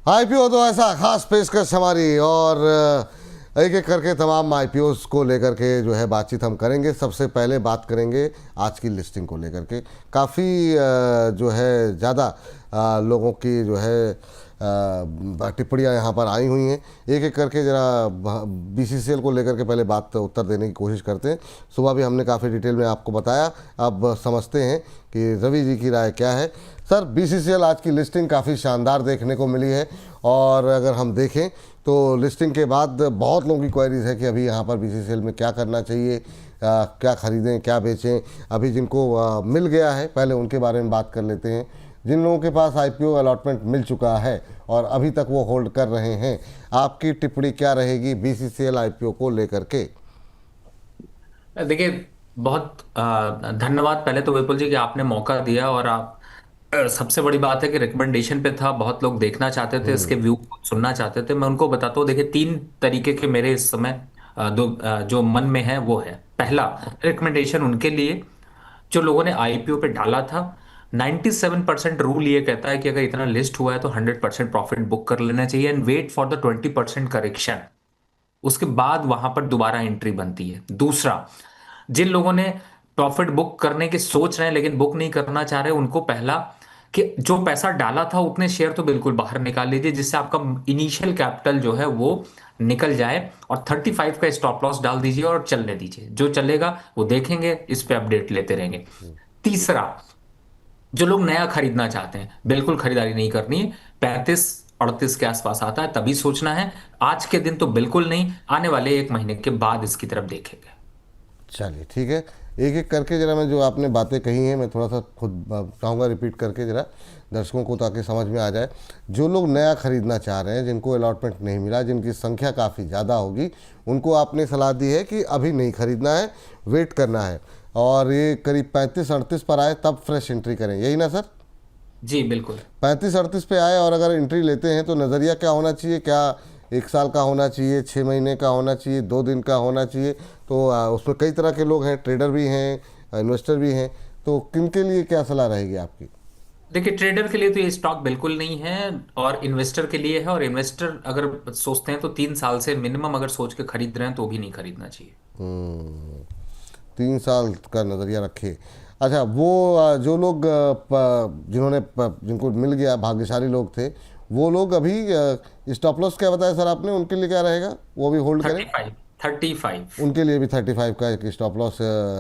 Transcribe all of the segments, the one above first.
IPO तो ऐसा खास पेशकश हमारी, और एक एक करके तमाम आईपीओस को लेकर के जो है बातचीत हम करेंगे। सबसे पहले बात करेंगे आज की लिस्टिंग को लेकर के। काफ़ी जो है ज़्यादा लोगों की जो है टिप्पणियाँ यहाँ पर आई हुई हैं। एक एक करके ज़रा बीसीसीएल को लेकर के पहले बात उत्तर देने की कोशिश करते हैं। सुबह भी हमने काफ़ी डिटेल में आपको बताया, अब समझते हैं कि रवि जी की राय क्या है। सर, बीसीसीएल आज की लिस्टिंग काफ़ी शानदार देखने को मिली है, और अगर हम देखें तो लिस्टिंग के बाद बहुत लोगों की क्वेरीज है कि अभी यहाँ पर बीसीसीएल में क्या करना चाहिए, क्या ख़रीदें क्या बेचें। अभी जिनको मिल गया है पहले उनके बारे में बात कर लेते हैं। जिन लोगों के पास आईपीओ अलॉटमेंट मिल चुका है और अभी तक वो होल्ड कर रहे हैं, आपकी टिप्पणी क्या रहेगी बीसीसीएल आईपीओ को लेकर के? देखिए, बहुत धन्यवाद पहले तो विपुल जी कि आपने मौका दिया। और आप सबसे बड़ी बात है कि रिकमेंडेशन पे था, बहुत लोग देखना चाहते थे, इसके व्यू सुनना चाहते थे। मैं उनको बताता हूँ। देखिए, तीन तरीके के मेरे इस समय जो मन में है वो है। पहला रिकमेंडेशन उनके लिए जो लोगों ने आईपीओ पे डाला था। 97% रूल ये कहता है कि अगर इतना लिस्ट हुआ है तो 100% प्रॉफिट बुक कर लेना चाहिए and wait for the 20% correction. उसके बाद वहां पर दोबारा एंट्री बनती है। दूसरा, जिन लोगों ने प्रॉफिट बुक करने की सोच रहे हैं लेकिन बुक नहीं करना चाह रहे, उनको पहला कि जो पैसा डाला था उतने शेयर तो बिल्कुल बाहर निकाल लीजिए, जिससे आपका इनिशियल कैपिटल जो है वो निकल जाए। और 35 का स्टॉप लॉस डाल दीजिए और चलने दीजिए। जो चलेगा वो देखेंगे, इस पे अपडेट लेते रहेंगे। तीसरा, जो लोग नया खरीदना चाहते हैं, बिल्कुल खरीदारी नहीं करनी है। 35-38 के आसपास आता है तभी सोचना है। आज के दिन तो बिल्कुल नहीं, आने वाले एक महीने के बाद इसकी तरफ देखेंगे। चलिए ठीक है, एक एक करके ज़रा मैं जो आपने बातें कही हैं मैं थोड़ा सा खुद चाहूँगा रिपीट करके ज़रा दर्शकों को, ताकि समझ में आ जाए। जो लोग नया ख़रीदना चाह रहे हैं, जिनको अलॉटमेंट नहीं मिला, जिनकी संख्या काफ़ी ज़्यादा होगी, उनको आपने सलाह दी है कि अभी नहीं खरीदना है, वेट करना है, और ये करीब 35-38 पर आए तब फ्रेश एंट्री करें, यही ना सर? जी बिल्कुल। 35-38 पे आए और अगर एंट्री लेते हैं तो नज़रिया क्या होना चाहिए? क्या 1 साल का होना चाहिए, 6 महीने का होना चाहिए, 2 दिन का होना चाहिए? तो उसमें कई तरह के लोग हैं, ट्रेडर भी हैं, इन्वेस्टर भी हैं, तो किन के लिए क्या सलाह रहेगी आपकी? देखिए, ट्रेडर के लिए तो ये स्टॉक बिल्कुल नहीं है, और इन्वेस्टर के लिए है। और इन्वेस्टर अगर सोचते हैं तो 3 साल से मिनिमम अगर सोच के खरीद रहे हैं तो भी नहीं खरीदना चाहिए। 3 साल का नज़रिया रखे। अच्छा, वो जो लोग जिनको मिल गया, भाग्यशाली लोग थे, वो लोग अभी स्टॉप लॉस क्या बताया सर आपने, उनके लिए क्या रहेगा? वो भी होल्ड करें? 35। 35। उनके लिए भी 35 का एक स्टॉप लॉस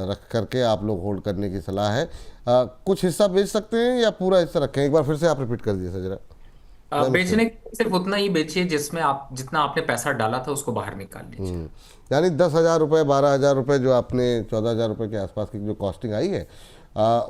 रख करके आप लोग होल्ड करने की सलाह है। कुछ हिस्सा बेच सकते हैं या पूरा हिस्सा रखें? एक बार फिर से आप रिपीट कर दीजिए सर जरा, ध्यान से। बेचने के लिए सिर्फ उतना ही बेचिए जिसमें आप जितना आपने पैसा डाला था उसको बाहर निकाल लीजिए। यानी 10,000 रुपये, 12,000 रुपये, जो आपने 14,000 रुपये के आसपास की जो कॉस्टिंग आई है,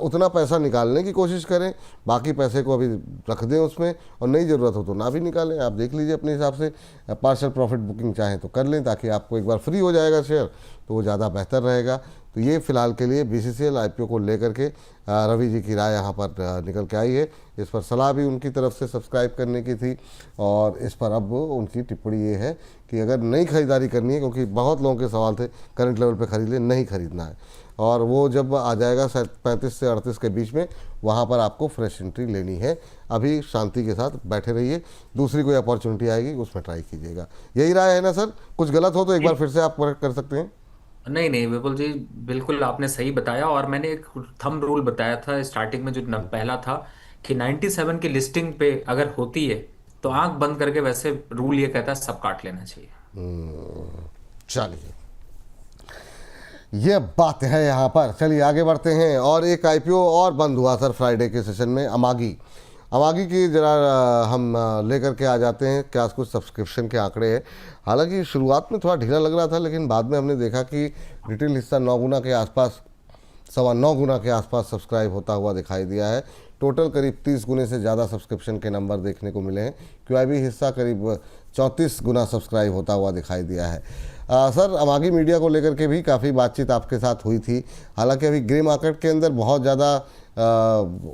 उतना पैसा निकालने की कोशिश करें। बाकी पैसे को अभी रख दें उसमें, और नई ज़रूरत हो तो ना भी निकालें। आप देख लीजिए अपने हिसाब से, पार्शल प्रॉफिट बुकिंग चाहें तो कर लें, ताकि आपको एक बार फ्री हो जाएगा शेयर, तो वो ज़्यादा बेहतर रहेगा। तो ये फ़िलहाल के लिए बीसीसीएल आईपीओ को लेकर के रवि जी की राय यहाँ पर निकल के आई है। इस पर सलाह भी उनकी तरफ से सब्सक्राइब करने की थी, और इस पर अब उनकी टिप्पणी ये है कि अगर नई खरीदारी करनी है, क्योंकि बहुत लोगों के सवाल थे करंट लेवल पे खरीद लें, नहीं खरीदना है, और वो जब आ जाएगा 35 से 38 के बीच में, वहाँ पर आपको फ्रेश एंट्री लेनी है। अभी शांति के साथ बैठे रहिए, दूसरी कोई अपॉर्चुनिटी आएगी उसमें ट्राई कीजिएगा। यही राय है ना सर? कुछ गलत हो तो एक बार फिर से आप करेक्ट कर सकते हैं। नहीं नहीं विपुल जी, बिल्कुल आपने सही बताया। और मैंने एक थंब रूल बताया था स्टार्टिंग में, जो पहला था कि 97 की लिस्टिंग पे अगर होती है तो आंख बंद करके, वैसे रूल ये कहता है, सब काट लेना चाहिए। चलिए, ये बात है यहाँ पर। चलिए आगे बढ़ते हैं। और एक आईपीओ और बंद हुआ सर फ्राइडे के सेशन में, अमागी। अमागी की ज़रा हम लेकर के आ जाते हैं, क्या कुछ सब्सक्रिप्शन के आंकड़े हैं। हालांकि शुरुआत में थोड़ा ढीला लग रहा था, लेकिन बाद में हमने देखा कि रिटेल हिस्सा 9 गुना के आसपास, 9.25 गुना के आसपास सब्सक्राइब होता हुआ दिखाई दिया है। टोटल करीब 30 गुने से ज़्यादा सब्सक्रिप्शन के नंबर देखने को मिले हैं। क्यूआईबी हिस्सा करीब 34 गुना सब्सक्राइब होता हुआ दिखाई दिया है। सर, अमागी मीडिया को लेकर के भी काफ़ी बातचीत आपके साथ हुई थी। हालांकि अभी ग्रे मार्केट के अंदर बहुत ज़्यादा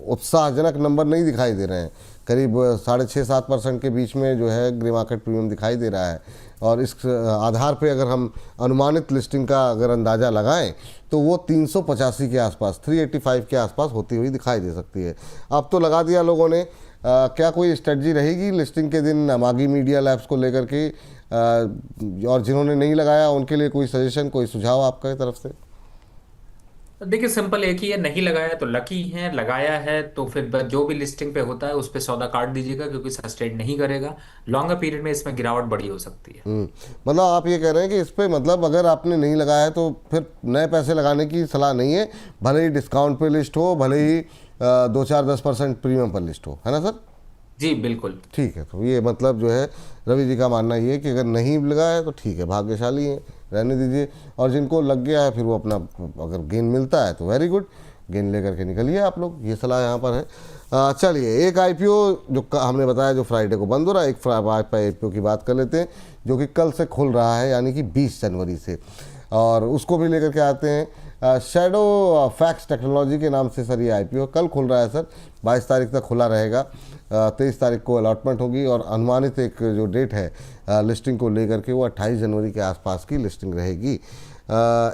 उत्साहजनक नंबर नहीं दिखाई दे रहे हैं। करीब 6.5-7% के बीच में जो है ग्रे मार्केट प्रीमियम दिखाई दे रहा है, और इस आधार पे अगर हम अनुमानित लिस्टिंग का अगर अंदाज़ा लगाएं तो वो 385 के आसपास, 385 के आसपास होती हुई दिखाई दे सकती है। अब तो लगा दिया लोगों ने क्या कोई स्ट्रेटजी रहेगी लिस्टिंग के दिन मागी मीडिया लैब्स को लेकर के, और जिन्होंने नहीं लगाया उनके लिए कोई सजेशन, कोई सुझाव आपकी तरफ से? देखिए सिंपल एक ही है, नहीं लगाया तो लकी है, लगाया है तो फिर जो भी लिस्टिंग पे होता है उस पे सौदा काट दीजिएगा, क्योंकि सस्टेन नहीं करेगा। लॉन्गर पीरियड में इसमें गिरावट बड़ी हो सकती है। मतलब आप ये कह रहे हैं कि इस पे, मतलब अगर आपने नहीं लगाया है तो फिर नए पैसे लगाने की सलाह नहीं है, भले ही डिस्काउंट पे लिस्ट हो, भले ही 2-4-10% प्रीमियम पर लिस्ट हो, है ना सर? जी बिल्कुल। ठीक है, तो ये मतलब जो है रवि जी का मानना ये है कि अगर नहीं लगा है तो ठीक है, भाग्यशाली है, रहने दीजिए। और जिनको लग गया है फिर वो अपना, अगर गेन मिलता है तो वेरी गुड, गेन लेकर के निकलिए आप लोग, ये सलाह यहाँ पर है। चलिए, एक आईपीओ जो हमने बताया जो फ्राइडे को बंद हो रहा है, एक आईपीओ की बात कर लेते हैं जो कि कल से खुल रहा है, यानी कि 20 जनवरी से, और उसको भी लेकर के आते हैं। शैडो फैक्स टेक्नोलॉजी के नाम से सर ये आईपीओ कल खुल रहा है सर, 22 तारीख तक खुला रहेगा। 23 तारीख को अलॉटमेंट होगी और अनुमानित एक जो डेट है लिस्टिंग को लेकर के वो 28 जनवरी के आसपास की लिस्टिंग रहेगी।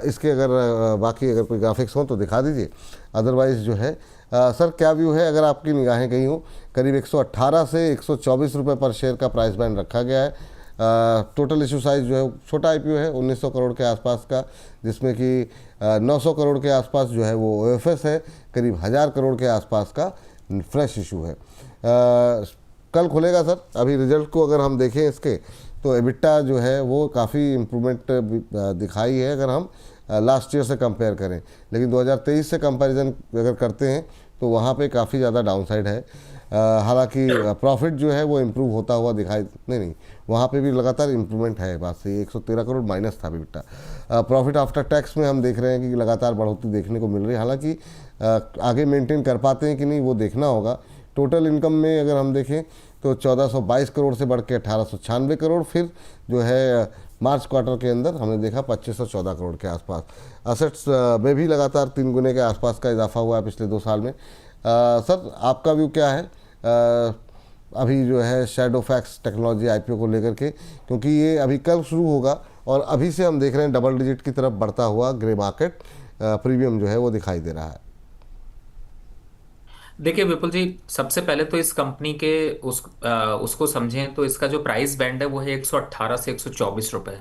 इसके अगर बाकी अगर कोई ग्राफिक्स हो तो दिखा दीजिए, अदरवाइज़ जो है सर क्या व्यू है अगर आपकी निगाहें कहीं हो? करीब 118 से 124 रुपये पर शेयर का प्राइस बैंड रखा गया है। टोटल इशू साइज़ जो है छोटा आईपीओ है 1900 करोड़ के आसपास का, जिसमें कि 900 करोड़ के आसपास जो है वो ओएफएस है, करीब 1000 करोड़ के आसपास का फ्रेश इशू है। कल खुलेगा सर। अभी रिजल्ट को अगर हम देखें इसके, तो एबिटा जो है वो काफ़ी इम्प्रूवमेंट दिखाई है अगर हम लास्ट ईयर से कंपेयर करें, लेकिन 2023 से कंपैरिजन अगर करते हैं तो वहाँ पे काफ़ी ज़्यादा डाउनसाइड है। हालांकि प्रॉफिट जो है वो इम्प्रूव होता हुआ दिखाई नहीं, वहाँ पे भी लगातार इम्प्रूवमेंट है। बात सही, 113 करोड़ माइनस था एबिटा। प्रॉफिट आफ्टर टैक्स में हम देख रहे हैं कि लगातार बढ़ोतरी देखने को मिल रही है, हालांकि आगे मेंटेन कर पाते हैं कि नहीं वो देखना होगा। टोटल इनकम में अगर हम देखें तो 1422 करोड़ से बढ़ के 1896 करोड़, फिर जो है मार्च क्वार्टर के अंदर हमने देखा 2514 करोड़ के आसपास। असेट्स में भी लगातार 3 गुने के आसपास का इजाफा हुआ है पिछले 2 साल में। सर आपका व्यू क्या है अभी जो है शैडो फैक्स टेक्नोलॉजी आईपीओ को लेकर के, क्योंकि ये अभी कल शुरू होगा और अभी से हम देख रहे हैं डबल डिजिट की तरफ बढ़ता हुआ ग्रे मार्केट प्रीमियम जो है वो दिखाई दे रहा है। देखिए विपुल जी, सबसे पहले तो इस कंपनी के उसको समझें तो इसका जो प्राइस बैंड है वो है 118 से 124 रुपए।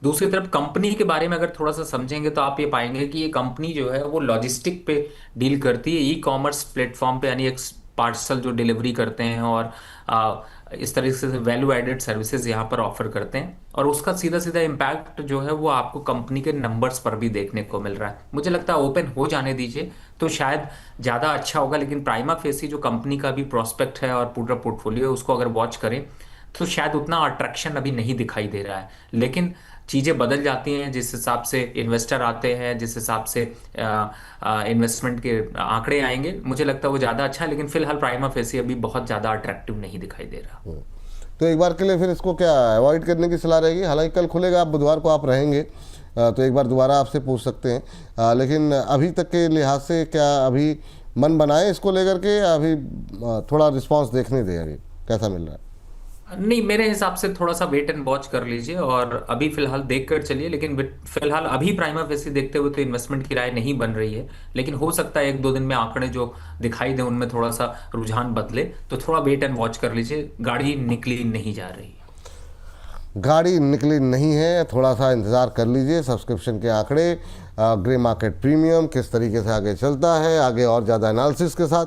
दूसरी तरफ कंपनी के बारे में अगर थोड़ा सा समझेंगे तो आप ये पाएंगे कि ये कंपनी जो है वो लॉजिस्टिक पे डील करती है, ई कॉमर्स प्लेटफॉर्म पे, यानी एक पार्सल जो डिलीवरी करते हैं और इस तरीके से वैल्यू एडेड सर्विसेज यहाँ पर ऑफर करते हैं, और उसका सीधा सीधा इम्पैक्ट जो है वो आपको कंपनी के नंबर्स पर भी देखने को मिल रहा है। मुझे लगता है ओपन हो जाने दीजिए तो शायद ज़्यादा अच्छा होगा, लेकिन प्राइमा फेसी जो कंपनी का भी प्रोस्पेक्ट है और पूरा पोर्टफोलियो है उसको अगर वॉच करें तो शायद उतना अट्रैक्शन अभी नहीं दिखाई दे रहा है। लेकिन चीज़ें बदल जाती हैं जिस हिसाब से इन्वेस्टर आते हैं, जिस हिसाब से इन्वेस्टमेंट के आंकड़े आएंगे, मुझे लगता है वो ज़्यादा अच्छा है। लेकिन फिलहाल प्राइमा फेसी अभी बहुत ज़्यादा अट्रैक्टिव नहीं दिखाई दे रहा। तो एक बार के लिए फिर इसको क्या अवॉइड करने की सलाह रहेगी? हालांकि कल खुलेगा, आप बुधवार को आप रहेंगे तो एक बार दोबारा आपसे पूछ सकते हैं, लेकिन अभी तक के लिहाज से क्या अभी मन बनाए इसको लेकर के, अभी थोड़ा रिस्पांस देखने दें अभी कैसा मिल रहा है? नहीं, मेरे हिसाब से थोड़ा सा वेट एंड वॉच कर लीजिए और अभी फिलहाल देख कर चलिए। लेकिन फिलहाल अभी प्राइमा फेसी देखते हुए तो इन्वेस्टमेंट की राय नहीं बन रही है, लेकिन हो सकता है 1-2 दिन में आंकड़े जो दिखाई दे उनमें थोड़ा सा रुझान बदले, तो थोड़ा वेट एंड वॉच कर लीजिए। गाड़ी निकली नहीं जा रही है। गाड़ी निकली नहीं है, थोड़ा सा इंतज़ार कर लीजिए। सब्सक्रिप्शन के आंकड़े, ग्रे मार्केट प्रीमियम किस तरीके से आगे चलता है, आगे और ज़्यादा एनालिसिस के साथ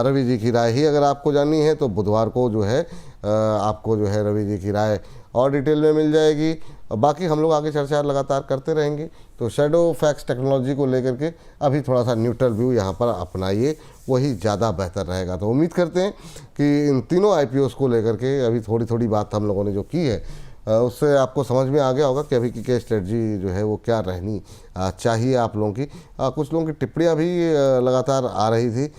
रवि जी की राय ही अगर आपको जाननी है तो बुधवार को जो है आपको जो है रवि जी की राय और डिटेल में मिल जाएगी। बाकी हम लोग आगे चर्चा लगातार करते रहेंगे। तो शैडो फैक्स टेक्नोलॉजी को लेकर के अभी थोड़ा सा न्यूट्रल व्यू यहाँ पर अपनाइए, वही ज़्यादा बेहतर रहेगा। तो उम्मीद करते हैं कि इन तीनों आईपीओस को लेकर के अभी थोड़ी थोड़ी बात हम लोगों ने जो की है उससे आपको समझ में आ गया होगा कि अभी की क्या स्ट्रेटजी जो है वो क्या रहनी चाहिए आप लोगों की। कुछ लोगों की टिप्पणियाँ भी लगातार आ रही थी,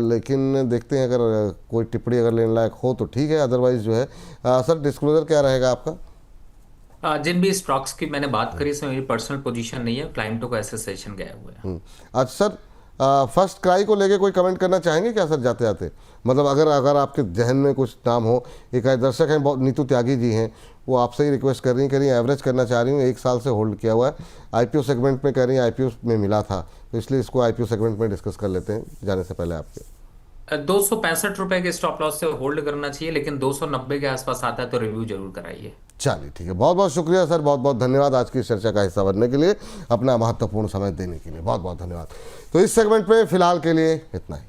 लेकिन देखते हैं अगर कोई टिप्पणी अगर लेने लायक हो तो ठीक है, अदरवाइज़ जो है सर डिस्क्लोजर क्या रहेगा आपका? जिन भी स्टॉक्स की मैंने बात करी इसमें मेरी पर्सनल पोजीशन नहीं है, क्लाइंटों का एसोसिएशन गए हुए हैं। अच्छा सर, फर्स्ट क्राई को लेके कोई कमेंट करना चाहेंगे क्या सर जाते जाते? मतलब अगर आपके जहन में कुछ नाम हो, एक दर्शक हैं बहुत नीतू त्यागी जी हैं, वो आपसे ही रिक्वेस्ट कर रही हैं, एवरेज करना चाह रही हूँ, 1 साल से होल्ड किया हुआ है, आईपीओ सेगमेंट में कह रही हैं, आईपीओ में मिला था, तो इसलिए इसको आईपीओ सेगमेंट में डिस्कस कर लेते हैं जाने से पहले आपके। ₹265 के स्टॉप लॉस से होल्ड करना चाहिए, लेकिन 290 के आसपास आता है तो रिव्यू जरूर कराइए। चलिए ठीक है, बहुत बहुत शुक्रिया सर, बहुत बहुत धन्यवाद आज की इस चर्चा का हिस्सा बनने के लिए, अपना महत्वपूर्ण समय देने के लिए बहुत बहुत धन्यवाद। तो इस सेगमेंट पे फिलहाल के लिए इतना ही।